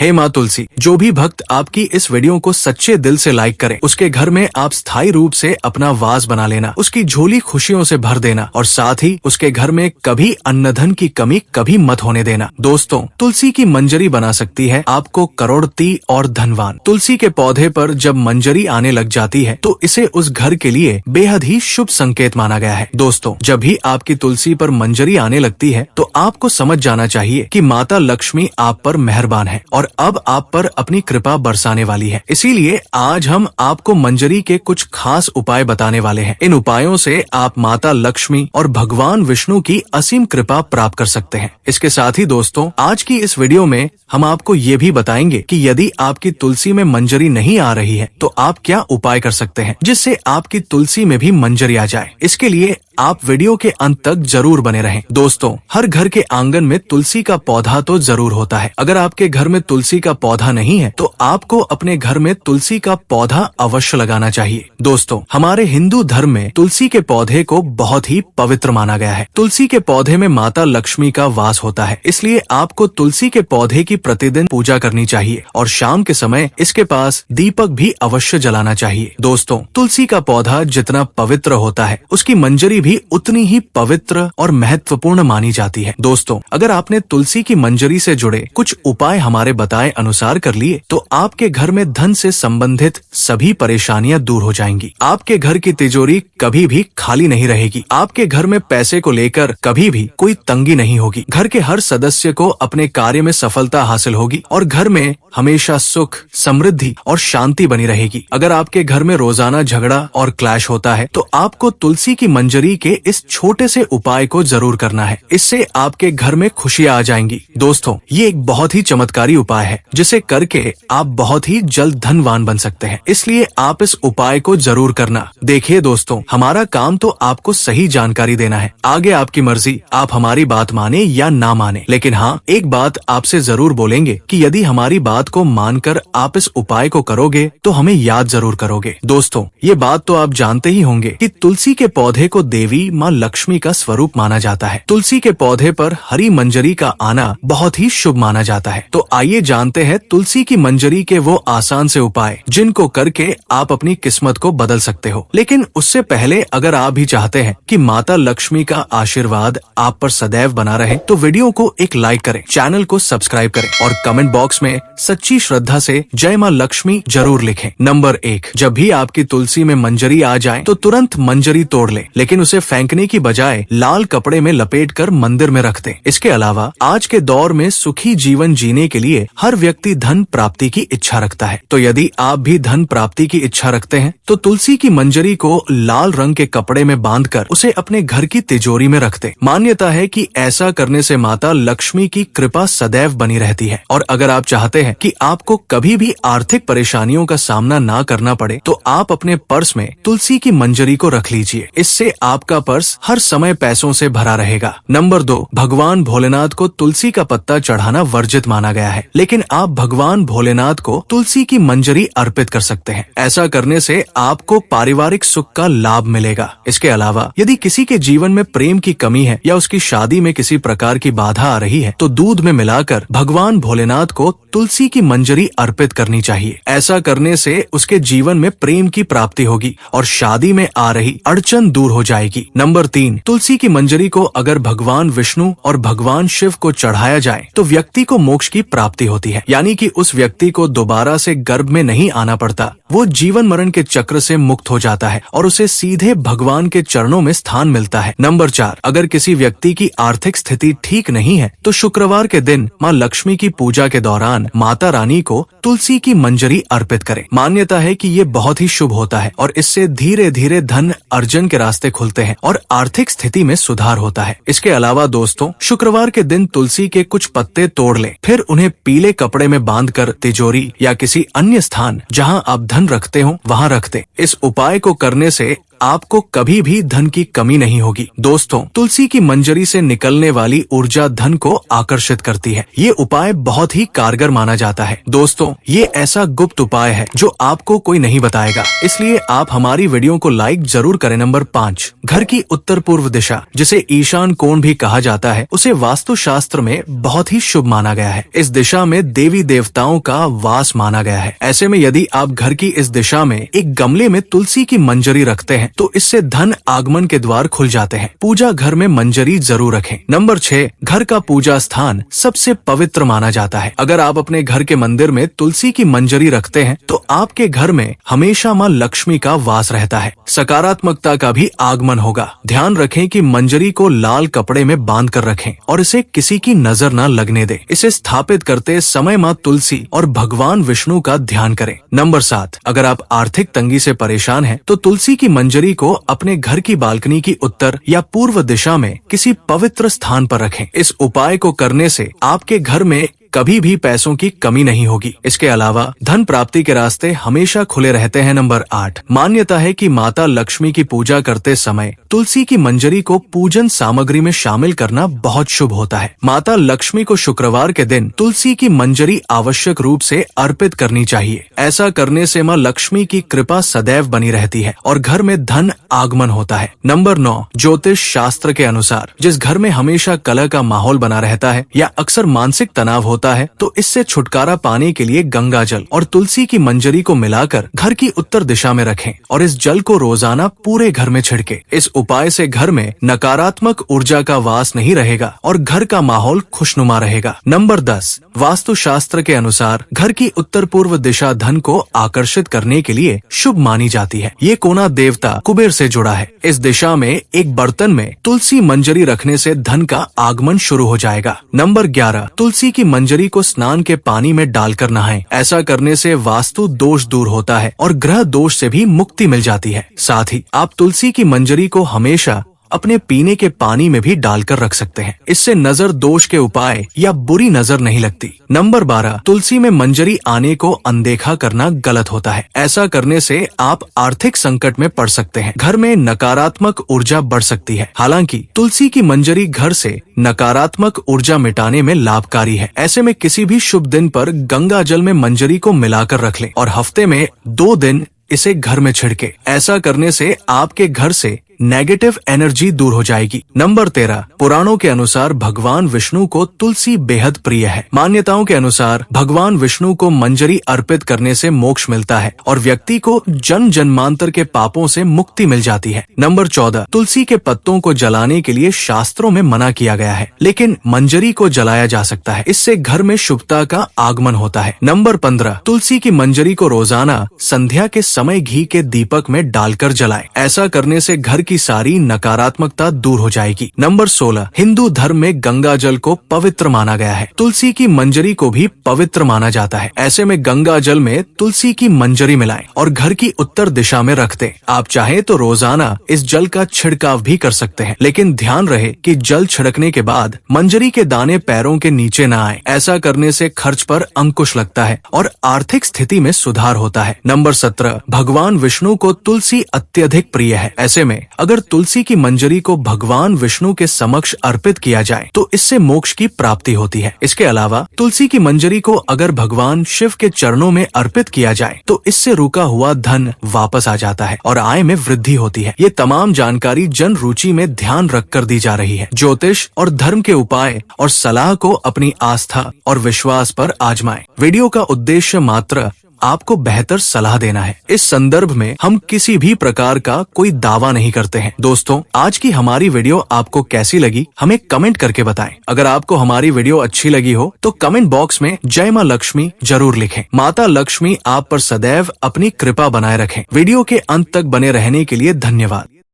हे माँ तुलसी, जो भी भक्त आपकी इस वीडियो को सच्चे दिल से लाइक करे, उसके घर में आप स्थायी रूप से अपना वास बना लेना, उसकी झोली खुशियों से भर देना और साथ ही उसके घर में कभी अन्न धन की कमी कभी मत होने देना। दोस्तों, तुलसी की मंजरी बना सकती है आपको करोड़पति और धनवान। तुलसी के पौधे पर जब मंजरी आने लग जाती है तो इसे उस घर के लिए बेहद ही शुभ संकेत माना गया है। दोस्तों, जब भी आपकी तुलसी पर मंजरी आने लगती है तो आपको समझ जाना चाहिए कि माता लक्ष्मी आप पर मेहरबान है और अब आप पर अपनी कृपा बरसाने वाली है। इसीलिए आज हम आपको मंजरी के कुछ खास उपाय बताने वाले हैं। इन उपायों से आप माता लक्ष्मी और भगवान विष्णु की असीम कृपा प्राप्त कर सकते हैं। इसके साथ ही दोस्तों, आज की इस वीडियो में हम आपको ये भी बताएंगे कि यदि आपकी तुलसी में मंजरी नहीं आ रही है तो आप क्या उपाय कर सकते हैं जिससे आपकी तुलसी में भी मंजरी आ जाए। इसके लिए आप वीडियो के अंत तक जरूर बने रहें। दोस्तों, हर घर के आंगन में तुलसी का पौधा तो जरूर होता है। अगर आपके घर में तुलसी का पौधा नहीं है तो आपको अपने घर में तुलसी का पौधा अवश्य लगाना चाहिए। दोस्तों, हमारे हिंदू धर्म में तुलसी के पौधे को बहुत ही पवित्र माना गया है। तुलसी के पौधे में माता लक्ष्मी का वास होता है, इसलिए आपको तुलसी के पौधे की प्रतिदिन पूजा करनी चाहिए और शाम के समय इसके पास दीपक भी अवश्य जलाना चाहिए। दोस्तों, तुलसी का पौधा जितना पवित्र होता है उसकी मंजरी भी उतनी ही पवित्र और महत्वपूर्ण मानी जाती है। दोस्तों, अगर आपने तुलसी की मंजरी से जुड़े कुछ उपाय हमारे बताए अनुसार कर लिए तो आपके घर में धन से संबंधित सभी परेशानियां दूर हो जाएंगी। आपके घर की तिजोरी कभी भी खाली नहीं रहेगी। आपके घर में पैसे को लेकर कभी भी कोई तंगी नहीं होगी। घर के हर सदस्य को अपने कार्य में सफलता हासिल होगी और घर में हमेशा सुख, समृद्धि और शांति बनी रहेगी। अगर आपके घर में रोजाना झगड़ा और क्लैश होता है तो आपको तुलसी की मंजरी के इस छोटे से उपाय को जरूर करना है। इससे आपके घर में खुशियां आ जाएंगी। दोस्तों, ये एक बहुत ही चमत्कारी उपाय है जिसे करके आप बहुत ही जल्द धनवान बन सकते हैं। इसलिए आप इस उपाय को जरूर करना। देखिए दोस्तों, हमारा काम तो आपको सही जानकारी देना है, आगे आपकी मर्जी, आप हमारी बात माने या ना माने। लेकिन हाँ, एक बात आपसे जरूर बोलेंगे कि यदि हमारी बात को मानकर आप इस उपाय को करोगे तो हमें याद जरूर करोगे। दोस्तों, ये बात तो आप जानते ही होंगे कि तुलसी के पौधे को देवी माँ लक्ष्मी का स्वरूप माना जाता है। तुलसी के पौधे पर हरी मंजरी का आना बहुत ही शुभ माना जाता है। तो आइए जानते हैं तुलसी की मंजरी के वो आसान से उपाय जिनको करके आप अपनी किस्मत को बदल सकते हो। लेकिन उससे पहले अगर आप भी चाहते हैं कि माता लक्ष्मी का आशीर्वाद आप पर सदैव बना रहे तो वीडियो को एक लाइक करें, चैनल को सब्सक्राइब करें और कमेंट बॉक्स में सच्ची श्रद्धा से जय माँ लक्ष्मी जरूर लिखें। नंबर 1, जब भी आपकी तुलसी में मंजरी आ जाए तो तुरंत मंजरी तोड़ ले, लेकिन उसे फेंकने की बजाय लाल कपड़े में लपेटकर मंदिर में रख दें। इसके अलावा आज के दौर में सुखी जीवन जीने के लिए हर व्यक्ति धन प्राप्ति की इच्छा रखता है। तो यदि आप भी धन प्राप्ति की इच्छा रखते हैं तो तुलसी की मंजरी को लाल रंग के कपड़े में बांधकर उसे अपने घर की तिजोरी में रख दें। मान्यता है कि ऐसा करने से माता लक्ष्मी की कृपा सदैव बनी रहती है। और अगर आप चाहते हैं कि आपको कभी भी आर्थिक परेशानियों का सामना ना करना पड़े तो आप अपने पर्स में तुलसी की मंजरी को रख लीजिए। इससे आपका पर्स हर समय पैसों से भरा रहेगा। नंबर 2, भगवान भोलेनाथ को तुलसी का पत्ता चढ़ाना वर्जित माना गया है, लेकिन आप भगवान भोलेनाथ को तुलसी की मंजरी अर्पित कर सकते हैं। ऐसा करने से आपको पारिवारिक सुख का लाभ मिलेगा। इसके अलावा यदि किसी के जीवन में प्रेम की कमी है या उसकी शादी में किसी प्रकार की बाधा आ रही है तो दूध में मिलाकर भगवान भोलेनाथ को तुलसी की मंजरी अर्पित करनी चाहिए। ऐसा करने से उसके जीवन में प्रेम की प्राप्ति होगी और शादी में आ रही अड़चन दूर हो जाएगी। नंबर 3, तुलसी की मंजरी को अगर भगवान विष्णु और भगवान शिव को चढ़ाया जाए तो व्यक्ति को मोक्ष की प्राप्ति होती है, यानी कि उस व्यक्ति को दोबारा से गर्भ में नहीं आना पड़ता। वो जीवन मरण के चक्र से मुक्त हो जाता है और उसे सीधे भगवान के चरणों में स्थान मिलता है। नंबर 4, अगर किसी व्यक्ति की आर्थिक स्थिति ठीक नहीं है तो शुक्रवार के दिन माँ लक्ष्मी की पूजा के दौरान माता रानी को तुलसी की मंजरी अर्पित करें। मान्यता है कि ये बहुत ही शुभ होता है और इससे धीरे धीरे धन अर्जन के रास्ते खुलते हैं और आर्थिक स्थिति में सुधार होता है। इसके अलावा दोस्तों, शुक्रवार के दिन तुलसी के कुछ पत्ते तोड़ लें, फिर उन्हें पीले कपड़े में बांधकर तिजोरी या किसी अन्य स्थान जहां आप धन रखते हो वहां रख दें। इस उपाय को करने से आपको कभी भी धन की कमी नहीं होगी। दोस्तों, तुलसी की मंजरी से निकलने वाली ऊर्जा धन को आकर्षित करती है। ये उपाय बहुत ही कारगर माना जाता है। दोस्तों, ये ऐसा गुप्त उपाय है जो आपको कोई नहीं बताएगा, इसलिए आप हमारी वीडियो को लाइक जरूर करें। नंबर 5, घर की उत्तर पूर्व दिशा, जिसे ईशान कोण भी कहा जाता है, उसे वास्तुशास्त्र में बहुत ही शुभ माना गया है। इस दिशा में देवी देवताओं का वास माना गया है। ऐसे में यदि आप घर की इस दिशा में एक गमले में तुलसी की मंजरी रखते हैं तो इससे धन आगमन के द्वार खुल जाते हैं। पूजा घर में मंजरी जरूर रखें। नंबर 6, घर का पूजा स्थान सबसे पवित्र माना जाता है। अगर आप अपने घर के मंदिर में तुलसी की मंजरी रखते हैं तो आपके घर में हमेशा माँ लक्ष्मी का वास रहता है, सकारात्मकता का भी आगमन होगा। ध्यान रखें कि मंजरी को लाल कपड़े में बांध कर रखें और इसे किसी की नजर न लगने दें। इसे स्थापित करते समय माँ तुलसी और भगवान विष्णु का ध्यान करें। नंबर 7, अगर आप आर्थिक तंगी से परेशान हैं तो तुलसी की मंजरी को अपने घर की बालकनी की उत्तर या पूर्व दिशा में किसी पवित्र स्थान पर रखें। इस उपाय को करने से आपके घर में कभी भी पैसों की कमी नहीं होगी। इसके अलावा धन प्राप्ति के रास्ते हमेशा खुले रहते हैं। नंबर 8, मान्यता है कि माता लक्ष्मी की पूजा करते समय तुलसी की मंजरी को पूजन सामग्री में शामिल करना बहुत शुभ होता है। माता लक्ष्मी को शुक्रवार के दिन तुलसी की मंजरी आवश्यक रूप से अर्पित करनी चाहिए। ऐसा करने से माँ लक्ष्मी की कृपा सदैव बनी रहती है और घर में धन आगमन होता है। नंबर 9, ज्योतिष शास्त्र के अनुसार जिस घर में हमेशा कलह का माहौल बना रहता है या अक्सर मानसिक तनाव होता है तो इससे छुटकारा पाने के लिए गंगा जल और तुलसी की मंजरी को मिलाकर घर की उत्तर दिशा में रखें और इस जल को रोजाना पूरे घर में छिड़के। इस उपाय से घर में नकारात्मक ऊर्जा का वास नहीं रहेगा और घर का माहौल खुशनुमा रहेगा। नंबर 10, वास्तुशास्त्र के अनुसार घर की उत्तर पूर्व दिशा धन को आकर्षित करने के लिए शुभ मानी जाती है। ये कोना देवता कुबेर से जुड़ा है। इस दिशा में एक बर्तन में तुलसी मंजरी रखने से धन का आगमन शुरू हो जाएगा। नंबर 11, तुलसी की मंजरी को स्नान के पानी में डालकर नहाएं। ऐसा करने से वास्तु दोष दूर होता है और ग्रह दोष से भी मुक्ति मिल जाती है। साथ ही आप तुलसी की मंजरी को हमेशा अपने पीने के पानी में भी डालकर रख सकते हैं। इससे नजर दोष के उपाय या बुरी नजर नहीं लगती। नंबर 12, तुलसी में मंजरी आने को अनदेखा करना गलत होता है। ऐसा करने से आप आर्थिक संकट में पड़ सकते हैं। घर में नकारात्मक ऊर्जा बढ़ सकती है। हालांकि तुलसी की मंजरी घर से नकारात्मक ऊर्जा मिटाने में लाभकारी है। ऐसे में किसी भी शुभ दिन पर गंगा जल में मंजरी को मिलाकर रख लें और हफ्ते में 2 दिन इसे घर में छिड़के। ऐसा करने से आपके घर से नेगेटिव एनर्जी दूर हो जाएगी। नंबर 13, पुराणों के अनुसार भगवान विष्णु को तुलसी बेहद प्रिय है। मान्यताओं के अनुसार भगवान विष्णु को मंजरी अर्पित करने से मोक्ष मिलता है और व्यक्ति को जन्म जन्मांतर के पापों से मुक्ति मिल जाती है। नंबर 14, तुलसी के पत्तों को जलाने के लिए शास्त्रों में मना किया गया है, लेकिन मंजरी को जलाया जा सकता है। इससे घर में शुभता का आगमन होता है। नंबर 15, तुलसी की मंजरी को रोजाना संध्या के समय घी के दीपक में डालकर जलाएं। ऐसा करने से घर की सारी नकारात्मकता दूर हो जाएगी। नंबर 16, हिंदू धर्म में गंगा जल को पवित्र माना गया है। तुलसी की मंजरी को भी पवित्र माना जाता है। ऐसे में गंगा जल में तुलसी की मंजरी मिलाएं और घर की उत्तर दिशा में रख दें। आप चाहे तो रोजाना इस जल का छिड़काव भी कर सकते हैं, लेकिन ध्यान रहे कि जल छिड़कने के बाद मंजरी के दाने पैरों के नीचे न आए। ऐसा करने से खर्च पर अंकुश लगता है और आर्थिक स्थिति में सुधार होता है। नंबर 17, भगवान विष्णु को तुलसी अत्यधिक प्रिय है। ऐसे में अगर तुलसी की मंजरी को भगवान विष्णु के समक्ष अर्पित किया जाए तो इससे मोक्ष की प्राप्ति होती है। इसके अलावा तुलसी की मंजरी को अगर भगवान शिव के चरणों में अर्पित किया जाए तो इससे रुका हुआ धन वापस आ जाता है और आय में वृद्धि होती है। ये तमाम जानकारी जन रुचि में ध्यान रखकर दी जा रही है। ज्योतिष और धर्म के उपाय और सलाह को अपनी आस्था और विश्वास पर आजमाएं। वीडियो का उद्देश्य मात्र आपको बेहतर सलाह देना है। इस संदर्भ में हम किसी भी प्रकार का कोई दावा नहीं करते हैं। दोस्तों, आज की हमारी वीडियो आपको कैसी लगी हमें कमेंट करके बताएं। अगर आपको हमारी वीडियो अच्छी लगी हो तो कमेंट बॉक्स में जय मां लक्ष्मी जरूर लिखें। माता लक्ष्मी आप पर सदैव अपनी कृपा बनाए रखें। वीडियो के अंत तक बने रहने के लिए धन्यवाद।